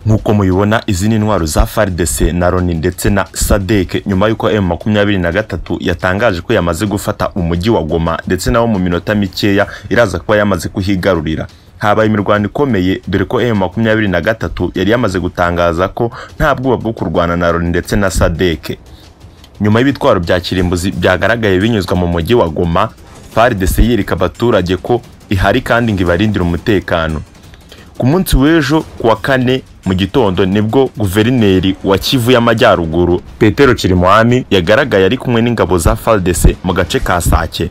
Nkuko mubibona izi ni intwaro za FARDC na Loni ndetse na SADC nyuma yuko M23 yatangaje ko yamaze gufata umujyi wa Goma ndetse nawo mu minota mikeya iraza kuba yamaze kuhigarurira. Habaye imirwano ikomeye dore ko M23 yari yamaze gutangaza ko nta bwoba bwo kurwana na Loni ndetse na SADC. Nyuma y'ibitwaro bya kirimbuzi byagaragaye binyuzwa mu mujyi wa Goma, FARDC yereka abaturage ko ihari kandi ngibarindira umutekano. Ku munsi w'ejo kuwa kane mu gitondo nibwo guverineri wa Kivu y'Amajyaruguru Petero Chirimwami yagaragaye ari kumwe n'ingabo za FARDC mu gace ka Sake.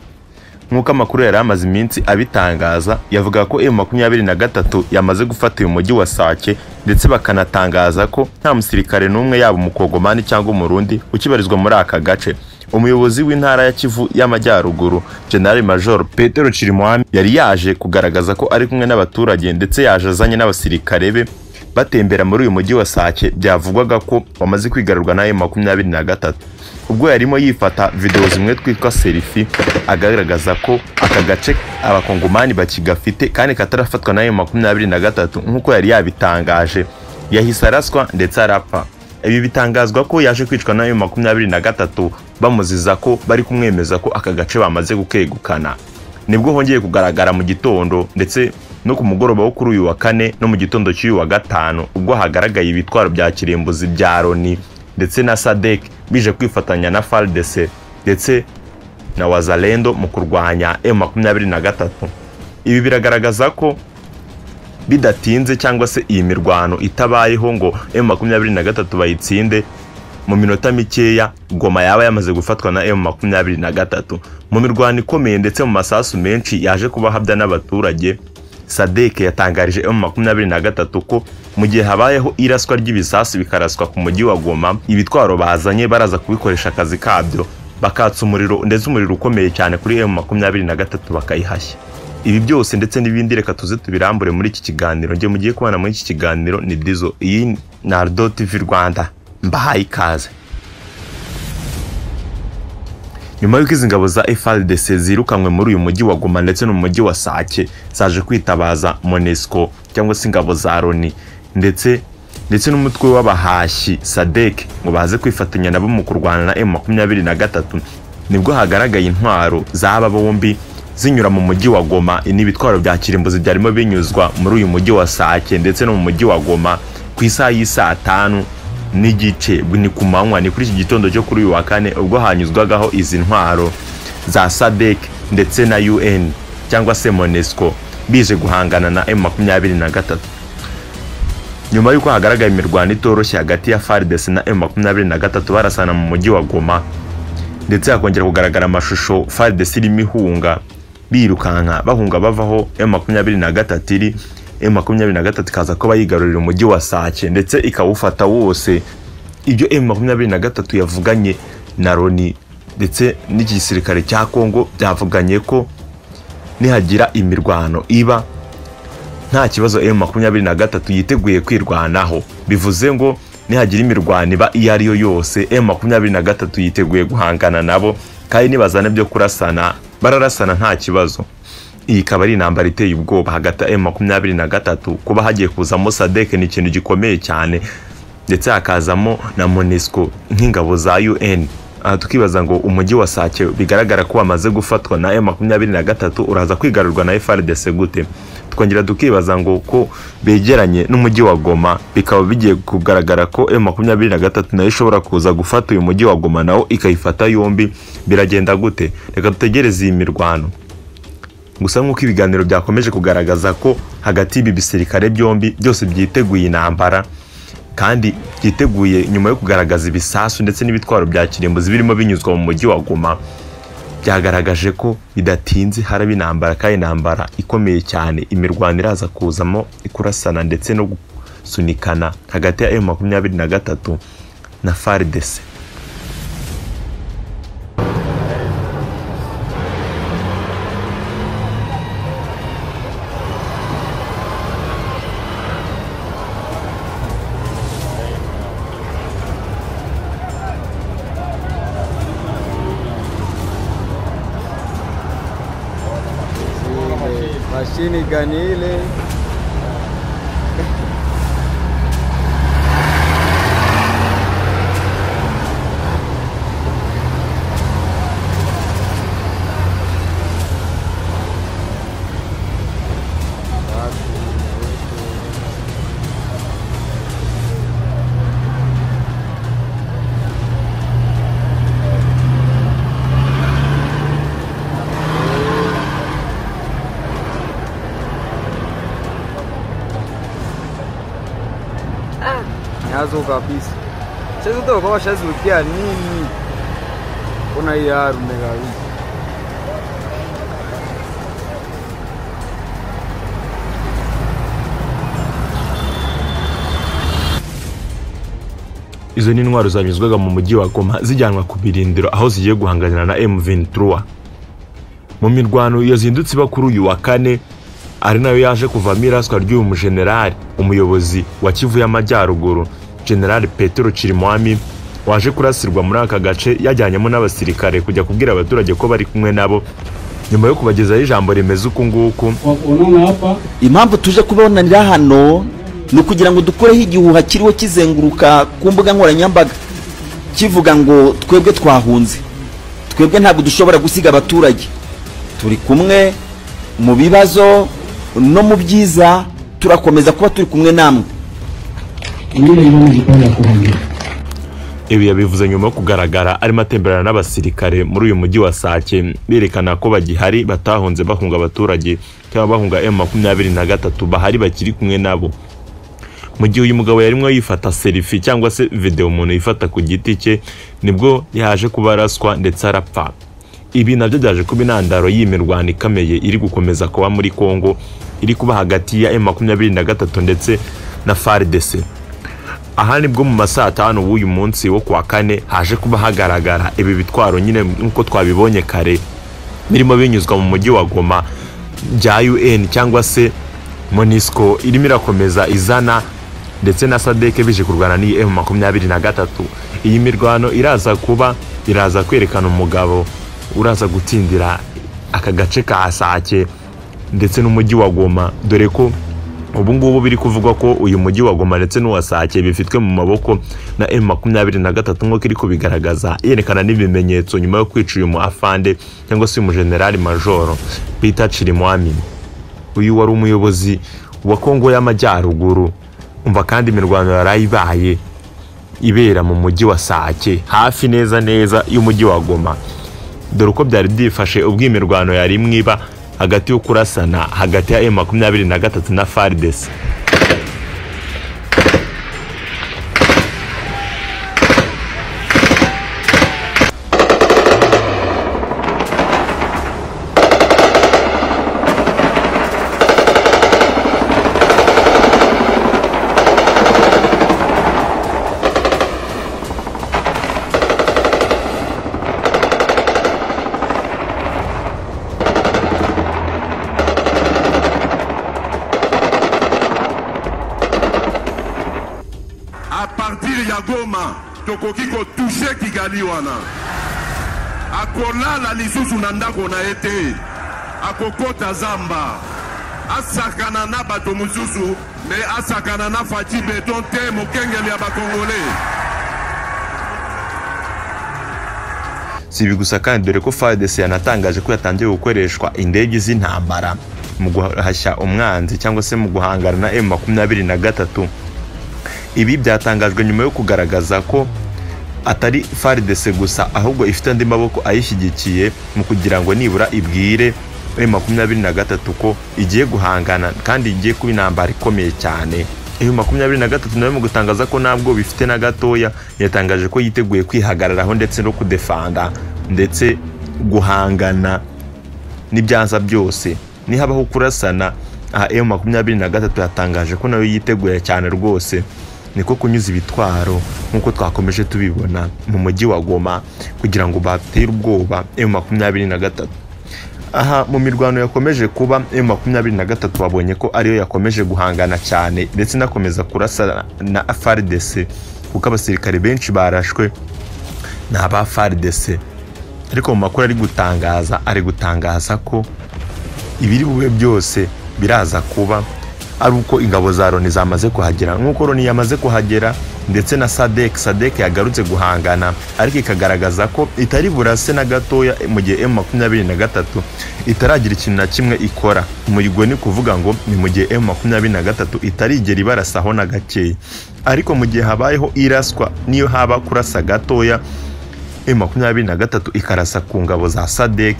Nkuko amakuru yari amaze iminsi abitangaza, yavuga ko M23 yamaze gufata uyu mujyi wa Sake ndetse bakanatangaza ko nta musirikare n'umwe yaba umukogomani cyangwa umurundi ukibarizwa muri aka gace. Umuyobozi w'intara ya Kivu y'Amajyaruguru General Major Petero Chirimwami yari yaje kugaragaza ko ari kumwe n'abaturage ndetse yaje azanye n'abasirikare be batembera muri uyu mujyi wa Sake byavugwaga ko wamaze kwigarurwa na M23. Ubwo yarimo yifata video zimwe twitwa selfie agaragaza ko aka gace abakongomani bakigafite kandi katarafatwa na M23 nkuko yari yabitangaje. Yahise araswa ndetse arapfa. Ibi bitangazwa ko yaje kwicwa na M23 bamuziza ko bari kumwemeza ko aka gace bamaze gukegukana. Nibwo hongeye kugaragara mu gitondo ndetse no ku mugoroba wo kuri uyu wa kane no mu gitondo cy'uyu wa gatanu ubwo hagaragaye ibitwaro bya kirimbuzi bya Loni ndetse na SADC bije kwifatanya na FARDC ndetse na Wazalendo mu kurwanya M23. Ibi biragaragaza ko bidatinze cyangwa se iyi mirwano itabayeho ngo M23 bayitsinde mu minota mikeya Goma yaba yamaze gufatwa na M23. Mu mirwano ikomeye ndetse mu masasu menshi yaje kubahabya n'abaturage, SADC yatangarije M23 ko mu gihe habayeho iraswa ry'ibisasu bikaraswa ku mujyi wa Goma, ibitwaro bazanye baraza kubikoresha akazi kabyo bakatsa umuriro ndetse umuriro ukomeye cyane kuri M23 bakayihashya. Ibi byose ndetse n'ibindi reka tuze tubirambure muri iki kiganiro. Ngiye mugiye kubana muri iki kiganiro ni Dizo, iyi na Ardo TV Rwanda, mbahaye ikaze. Nyuma y'uko izi ngabo za FARDC zirukanwe muri uyu mujyi wa Goma ndetse no mu mujyi wa Sake zaje kwitabaza MONUSCO cyangwa se ingabo za Loni ndetse n'umutwe w'abahashyi SADC ngo baze kwifatanya nabo mu kurwana na M23, nibwo hagaragaye intwaro z'aba bombi zinyura mu mujyi wa Goma. N'ibitwaro bya kirimbuzi byarimo binyuzwa muri uyu mujyi wa Sake ndetse no mu mujyi wa Goma ku isaha y'isa 5 n'igice ni ku manywa, ni kuri iki gitondo cyo kuri uyu wa kane ubwo hanyuzwagaho izi ntwaro za SADC ndetse na UN cyangwa se MONUSCO bije guhangana na M23. Nyuma y'uko hagaragaye imirwano itoroshye hagati ya FARDC na M23 barasana mu mujyi wa Goma ndetse hakongera kugaragara amashusho FARDC irimo ihunga birukanka bahunga bavaho M23 iri. M23 kaza ko bayigarurira umujyi wa Sake ndetse ikawufata wose. Ibyo M23 yavuganye na Loni ndetse n'igisirikare cya Kongo byavuganye ko nihagira imirwano iba nta kibazo M23 yiteguye kwirwanaho. Bivuze ngo nihagira imirwano iba iyo ari yo yose M23 yiteguye guhangana nabo kandi nibazana byo kurasana bararasana nta kibazo. Iyi ikaba ari intambara iteye ubwoba hagati ya M23 kuba hagiye kuzamo SADC ni ikintu gikomeye cyane ndetse hakazamo na MONUSCO nk'ingabo za UN. Tukibaza ngo umujyi wa Sake bigaragara ko wamaze gufatwa na M23 uraza kwigarurwa na FARDC gute? Twongera tukibaza ngo ko begeranye n'umujyi wa Goma bikaba bigiye kugaragara ko M23 nayo ishobora kuza gufata uyu mujyi wa Goma nawo ikayifata yombi, biragenda gute? Reka dutegereze iyi mirwano. Gusa nk'uko ibiganiro byakomeje kugaragaza ko hagati y'ibi bisirikare byombi byose byiteguye intambara kandi byiteguye nyuma yo kugaragaza ibisasu ndetse n'ibitwaro bya kirimbuzi birimo binyuzwa mu mujyi wa Goma, byagaragaje ko bidatinze haraba intambara kandi intambara ikomeye cyane. Imirwano iraza kuzamo ikurasana ndetse no gusunikana hagati ya M23 na FARDC. Mashini gani ile? Nyazo kabisa. Sasa toka kwa shazukia nini? Kuna yaru megawi. Izo ni intwaro zanyuzwaga mu mujyi wa Goma zijyanwa ku birindiro aho zigiye guhanganira na M23 mu mirwano yazindutse bakuru uyu wa kane, ari nayo yaje kuvamo iraswa ry'uyu mujenerali umuyobozi wa Kivu y'Amajyaruguru General Petero Chirimwami waje kurasirwa muri aka gace yajyanyemo n'abasirikare kujya kubwira abaturage ko bari kumwe nabo nyuma yo kubagezaho ijambo remeza uko nguko. Impamvu tuje kubonanira hano ni kugira ngo dukoreho igihuha kiriho kizenguruka ku mbuga nkoranyambaga kivuga ngo twebwe twahunze, twebwe ntabwo dushobora gusiga abaturage, turi kumwe mu bibazo no mu byiza, turakomeza kuba turi kumwe namwe. Ibi yabivuze nyuma yo kugaragara arimo atemberana n'abasirikare muri uyu mujyi wa Sake berekana ko bagihari batahunze bahunga abaturage cyangwa bahunga M23 bahari bakiri kumwe nabo. Mu gihe uyu mugabo yarimo yifata selfie cyangwa se video umuntu yifata ku giti cye nibwo yaje kubaraswa ndetse arapfa. Ibi nabyo byaje kuba intandaro y'imirwano ikameye iri gukomeza kuba muri Kongo, iri kuba hagati ya M23 ndetse na FARDC. Aha nibwo mu masaha 5 w'uyu munsi wo kuwa kane haje kuba hagaragara ibi bitwaro nyine nkuko twabibonye kare birimo binyuzwa mu mujyi wa Goma bya UN cyangwa se MONUSCO irimo irakomeza izana ndetse na SADC bije kurwana ni M23. Iyi mirwano iraza kwerekana umugabo uraza gutindira aka gace ka Sake ndetse n'umujyi wa Goma, dore ko ubu ngubu biri kuvugwa ko uyu mujyi wa Goma ndetse n'uwa Sake bifitwe mu maboko na M23 nk'uko iri kubigaragaza yerekana n'ibimenyetso nyuma yo kwica uyu mu afande cyangwa se mu general major Peter Chirimwami. Uyu wari umuyobozi wa Kongo y'Amajyaruguru. Umva kandi imirwano yarayibaye ibera mu mujyi wa Sake hafi neza y'umujyi wa Goma, dore uko byari byifashe ubwo imirwano yari mwiba hagati yo kurasana hagati ya M23 na FARDC. À partir ya Goma tokoki ko toucher Kigali wana akolala lisusu na ndako na ete akokota zamba asakana na bato mususu me asakana na Fati Beton te mokengeli ya bakongole. Si ibi gusa kandi dore ko FARDC yanatangaje ko yatangiye gukoreshwa indege z'intambara mu guhashya umwanzi cyangwa se mu guhangana na M23. Ibi byatangajwe nyuma yo kugaragaza ko atari FARDC gusa ahubwo ifite andi maboko ayishyigikiye mu kugira ngo nibura ibwire M23 ko igiye guhangana kandi igiye kuba intambara ikomeye cyane. M23 nayo mu gutangaza ko ntabwo bifite na gatoya yatangaje ko yiteguye kwihagararaho ndetse no kudefanda ndetse guhangana n'ibyanza byose nihabaho kurasana. M23 yatangaje ko nayo yiteguye cyane rwose niko kunyuza ibitwaro nkuko twakomeje tubibona mu mujyi wa Goma kugira ngo batere ubwoba M23. Aha mu mirwano yakomeje kuba M23 babonye ko ariyo yakomeje guhangana cyane ndetse nakomeza kurasa na FARDC kuko abasirikare benshi barashwe na ba FARDC. Ariko mu makuru ari gutangaza ko ibiri bube byose biraza kuba ari uko ingabo za Loni zamaze kuhagera, nk'uko Loni yamaze kuhagera ndetse na SADC yagarutse guhangana, ariko ikagaragaza ko itari burase na gatoya mu gihe M23 itaragira ikintu na kimwe ikora. Umurigwe ni kuvuga ngo ni mu gihe M23 itarigera ibarasaho na gakeye, ariko mu gihe habayeho iraswa niyo haba kurasa gatoya M23 ikarasa ku ngabo za SADC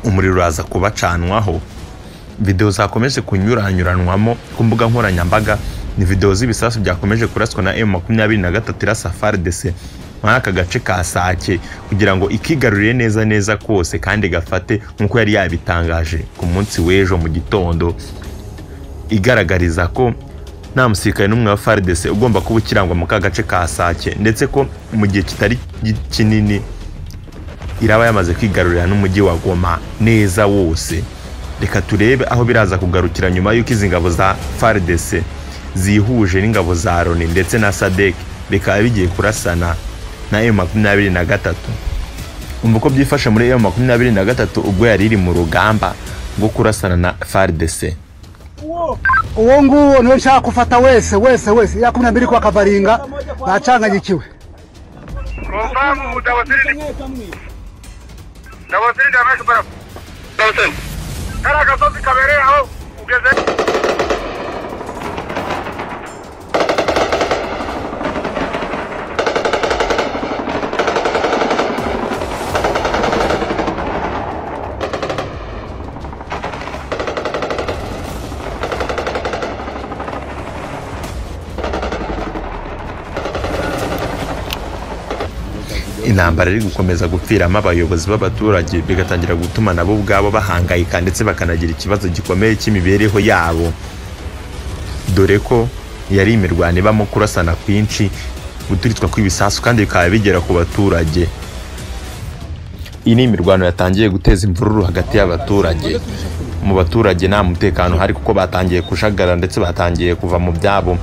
umuriro uraza kubacanwaho. Video zakomeje kunyuranyuranwamo ku mbuga nkoranyambaga ni video z'ibisasu byakomeje kuraswa na M23 irasa FARDC muri aka gace ka Sake kugira ngo ikigarurire neza kose kandi gafate nkuko yari yabitangaje ku munsi w'ejo mu gitondo, igaragariza ko nta musirikare n'umwe wa FARDC ugomba kuba ukirangwa mu gace ka Sake, ndetse ko mu gihe kitari kinini iraba yamaze kwigarurira n'umujyi wa Goma neza wose. Reka turebe aho biraza kugarukira nyuma y'uko izi ngabo za FARDC zihuje n'ingabo za Loni ndetse na SADC bikaba bigiye kurasana na M23. Umva uko byifashe muri M23 ubwo yari iri mu rugamba rwo kurasana na FARDC. Uwo nguwo niwe nshaka kufata wese ya 12 kwa Kavaringa bacanganyikiwe. Ndabasiri ndamesha barafu. Ndabasiri. Kara gasozi kabere aho ugeze. Intambara iri gukomeza gupfiramo abayobozi b'abaturage bigatangira gutuma nabo ubwabo bahangayika ndetse bakanagira ikibazo gikomeye cy'imibereho yabo, dore ko yari imirwano ibamo kurasana kwinshi, guturitswa kw'ibisasu kandi bikaba bigera ku baturage. Iyi ni imirwano yatangiye guteza imvururu hagati y'abaturage. Mu baturage nta mutekano hari kuko batangiye kushagara ndetse batangiye kuva mu byabo,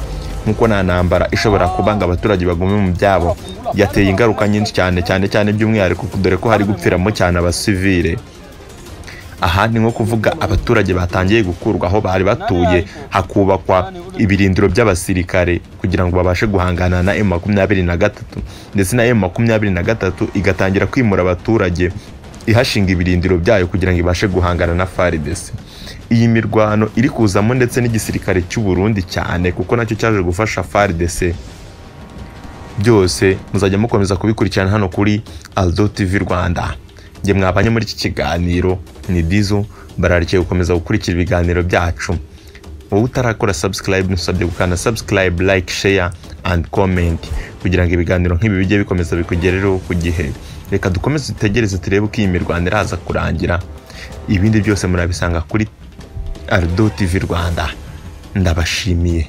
nkuko nta ntambara ishobora kubanga abaturage bagume mu byabo yateye ingaruka nyinshi cyane by'umwihariko dore ko hari gupfiramo cyane abasivile. Aha ni nko kuvuga abaturage batangiye gukurwa aho bari batuye, hakubakwa ibirindiro by'abasirikare kugira ngo babashe guhangana na M23, ndetse na M23 igatangira kwimura abaturage ihashinga ibirindiro byayo kugira ngo ibashe guhangana na FARDC. Iyi mirwano iri kuzamo ndetse n'igisirikare cy'u Burundi cyane kuko nacyo cyaje gufasha FARDC. Byose muzajya mukomeza kubikurikirana hano kuri Aldo TV Rwanda. Nge mwabanye muri iki kiganiro ni Dizo, bararikiye gukomeza gukurikira ibiganiro byacu. Wowe utarakora subscribe nusabye gukanda subscribe, like, share and comment kugira ngo ibiganiro nk'ibi bijye bikomeza bikugerereho ku gihe. Reka dukomeze dutegereze turebe uko iyi mirwano iraza kurangira. Ibindi byose murabisanga kuri Aldo TV Rwanda. Ndabashimiye.